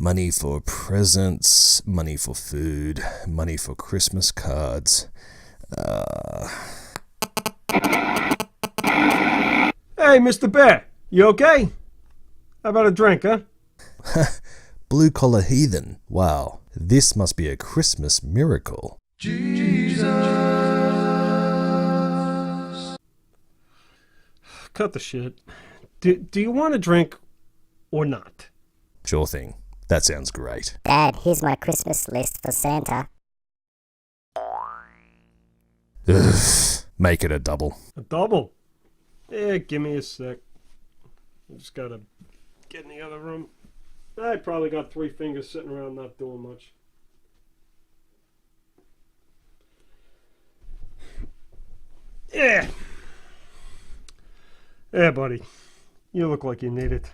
Money for presents, money for food, money for Christmas cards. Hey, Mr. Bear, you okay? How about a drink, huh? Blue-collar heathen. Wow, this must be a Christmas miracle. Jesus. Cut the shit. Do you want a drink or not? Sure thing. That sounds great. Dad, here's my Christmas list for Santa. Ugh, make it a double. A double? Yeah, give me a sec. I just gotta get in the other room. I probably got 3 fingers sitting around not doing much. Yeah. Yeah, buddy. You look like you need it.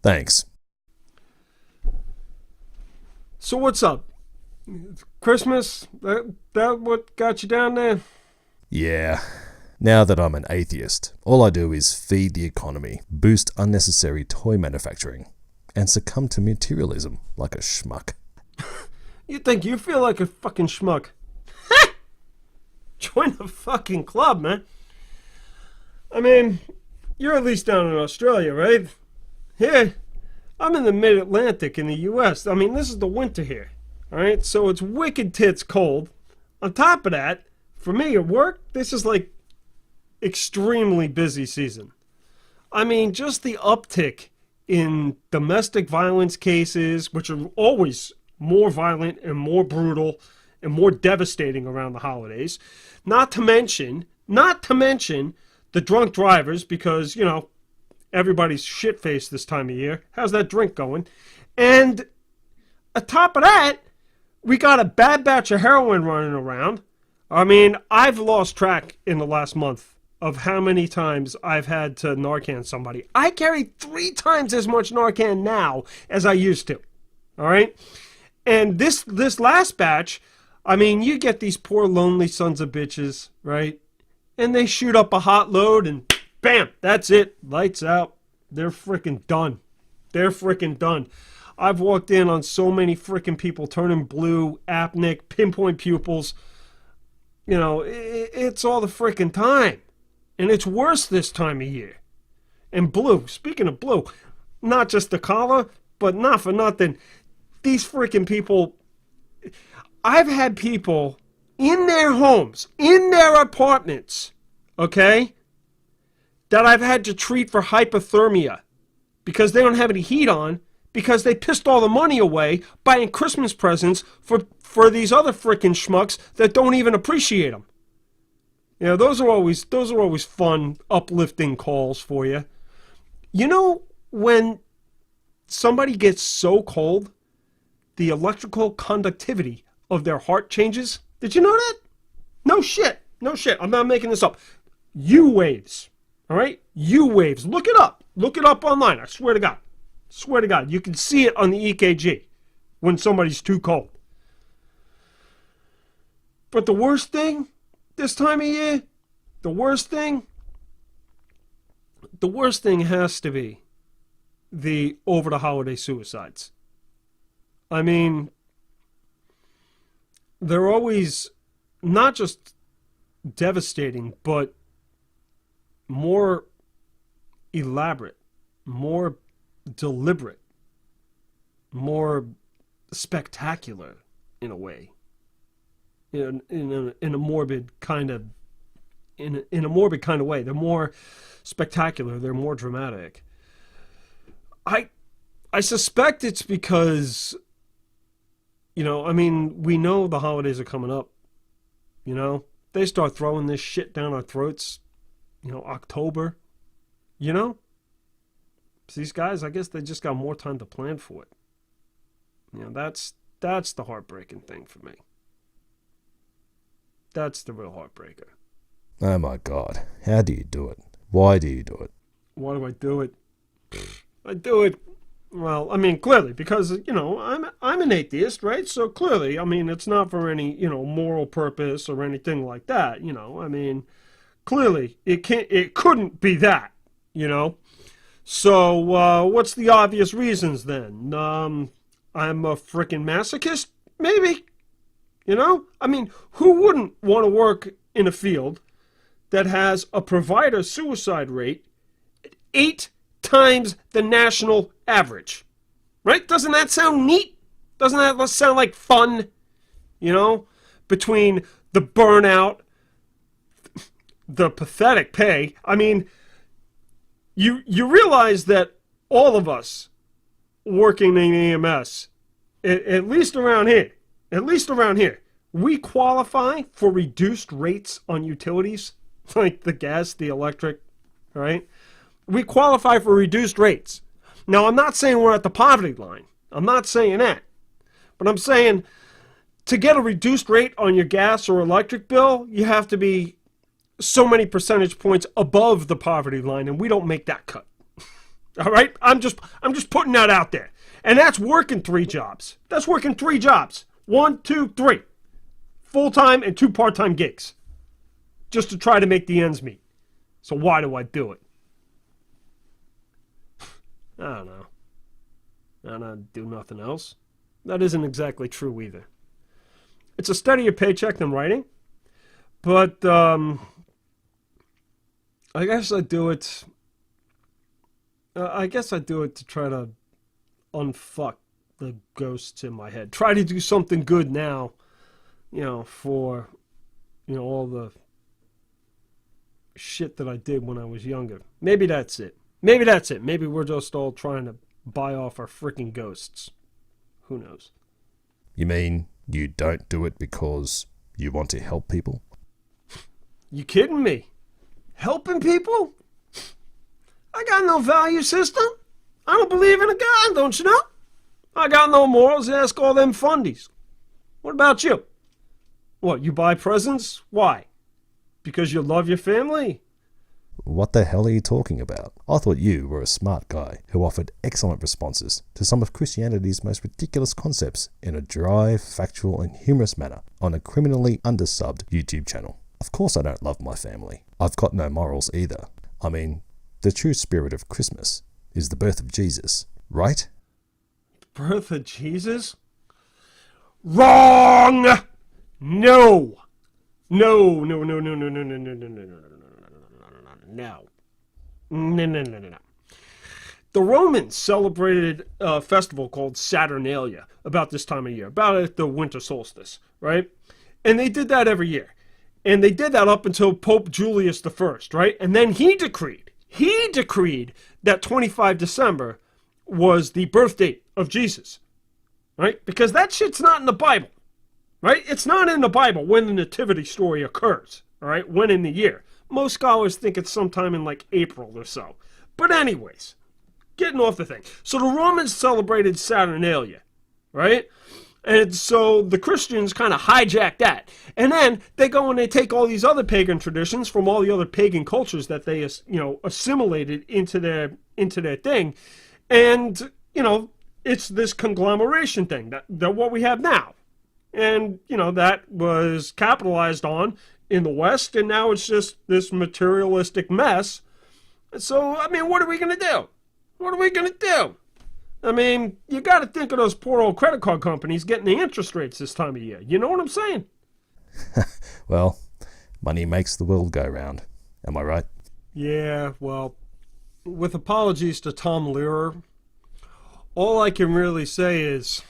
Thanks. So what's up? Christmas? That what got you down there? Yeah. Now that I'm an atheist, all I do is feed the economy, boost unnecessary toy manufacturing, and succumb to materialism like a schmuck. You think you feel like a fucking schmuck? Join the fucking club, man. I mean, you're at least down in Australia, right? Here, I'm in the mid-Atlantic in the U.S. I mean, this is the winter here, all right? So it's wicked tits cold. On top of that, for me at work, this is like extremely busy season. I mean, just the uptick in domestic violence cases, which are always more violent and more brutal and more devastating around the holidays. Not to mention the drunk drivers, because, you know, everybody's shit-faced this time of year. How's that drink going? And on top of that, we got a bad batch of heroin running around. I mean, I've lost track in the last month of how many times I've had to Narcan somebody. I carry 3 times as much Narcan now as I used to. All right? And this last batch, I mean, you get these poor lonely sons of bitches, right? And they shoot up a hot load and bam, that's it. Lights out. They're freaking done. They're freaking done. I've walked in on so many freaking people turning blue, apneic, pinpoint pupils. You know, it's all the freaking time. And it's worse this time of year. And blue, speaking of blue, not just the collar, but not for nothing. These freaking people, I've had people in their homes, in their apartments, okay, that I've had to treat for hypothermia because they don't have any heat on, because they pissed all the money away buying Christmas presents for these other frickin' schmucks that don't even appreciate them. You know, those are always fun, uplifting calls for you. You know, when somebody gets so cold, the electrical conductivity of their heart changes. Did you know that? No shit. No shit. I'm not making this up. U waves. All right? U waves. Look it up. Look it up online. I swear to God. Swear to God. You can see it on the EKG when somebody's too cold. But the worst thing this time of year, the worst thing has to be the over the holiday suicides. I mean, they're always not just devastating, but more elaborate, more deliberate, more spectacular in a way. In a morbid kind of way. They're more spectacular. They're more dramatic. I suspect it's because, you know, I mean, we know the holidays are coming up. You know, they start throwing this shit down our throats, you know, October, you know? So these guys, I guess they just got more time to plan for it. You know, that's the heartbreaking thing for me. That's the real heartbreaker. Oh my God. How do you do it? Why do you do it? Why do I do it? I do it, well, I mean, clearly, because, you know, I'm an atheist, right? So clearly, I mean, it's not for any, you know, moral purpose or anything like that, you know? I mean, clearly, it couldn't be that, you know? So, what's the obvious reasons then? I'm a frickin' masochist? Maybe. You know? I mean, who wouldn't want to work in a field that has a provider suicide rate 8 times the national average? Right? Doesn't that sound neat? Doesn't that sound like fun? You know? Between the burnout, the pathetic pay. I mean, you realize that all of us working in EMS, at least around here, we qualify for reduced rates on utilities, like the gas, the electric, right? We qualify for reduced rates. Now, I'm not saying we're at the poverty line. I'm not saying that. But I'm saying to get a reduced rate on your gas or electric bill, you have to be so many percentage points above the poverty line, and we don't make that cut. All right? I'm just putting that out there. And that's working 3 jobs. That's working 3 jobs. 1, 2, 3. Full-time and 2 part-time gigs. Just to try to make the ends meet. So why do I do it? I don't know. I don't do nothing else. That isn't exactly true either. It's a steadier paycheck than writing. But, I guess I do it to try to unfuck the ghosts in my head. Try to do something good now, for, all the shit that I did when I was younger. Maybe that's it. Maybe we're just all trying to buy off our freaking ghosts. Who knows? You mean you don't do it because you want to help people? You kidding me? Helping people? I got no value system. I don't believe in a God, don't you know? I got no morals. Ask all them fundies. What about you? What, you buy presents? Why? Because you love your family? What the hell are you talking about? I thought you were a smart guy who offered excellent responses to some of Christianity's most ridiculous concepts in a dry, factual and humorous manner on a criminally undersubbed YouTube channel. Of course I don't love my family. I've got no morals either. I mean, the true spirit of Christmas is the birth of Jesus, right? Birth of Jesus? Wrong! No! No. The Romans celebrated a festival called Saturnalia about this time of year, about at the winter solstice, right? And they did that every year. And they did that up until Pope Julius I, right? And then he decreed that 25 December was the birth date of Jesus, right? Because that shit's not in the Bible, right? It's not in the Bible when the nativity story occurs, all right? When in the year. Most scholars think it's sometime in like April or so. But anyways, getting off the thing. So the Romans celebrated Saturnalia, right? And so the Christians kind of hijack that. And then they go and they take all these other pagan traditions from all the other pagan cultures that they, assimilated into their thing. And, it's this conglomeration thing that what we have now. And, that was capitalized on in the West, and now it's just this materialistic mess. So, I mean, what are we going to do? What are we going to do? I mean, you got to think of those poor old credit card companies getting the interest rates this time of year. You know what I'm saying? Well, money makes the world go round. Am I right? Yeah, well, with apologies to Tom Lehrer, all I can really say is,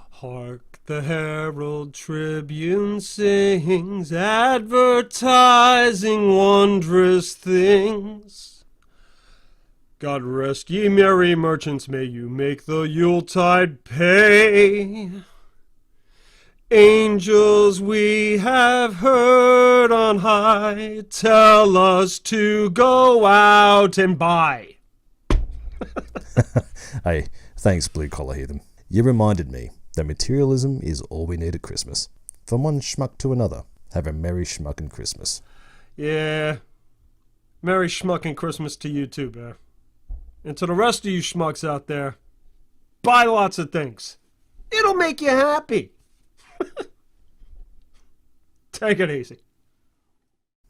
hark the Herald Tribune sings, advertising wondrous things. God rest ye merry merchants, may you make the Yuletide pay. Angels we have heard on high tell us to go out and buy. Hey, thanks, Blue Collar Heathen. You reminded me that materialism is all we need at Christmas. From one schmuck to another, have a merry schmuckin' Christmas. Yeah, merry schmuckin' Christmas to you too, Bear. And to the rest of you schmucks out there, buy lots of things. It'll make you happy. Take it easy.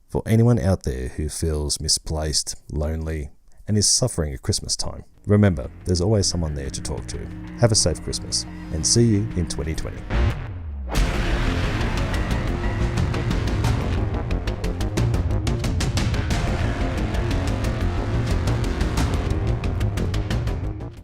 For anyone out there who feels misplaced, lonely, and is suffering at Christmas time. Remember, there's always someone there to talk to. Have a safe Christmas, and see you in 2020.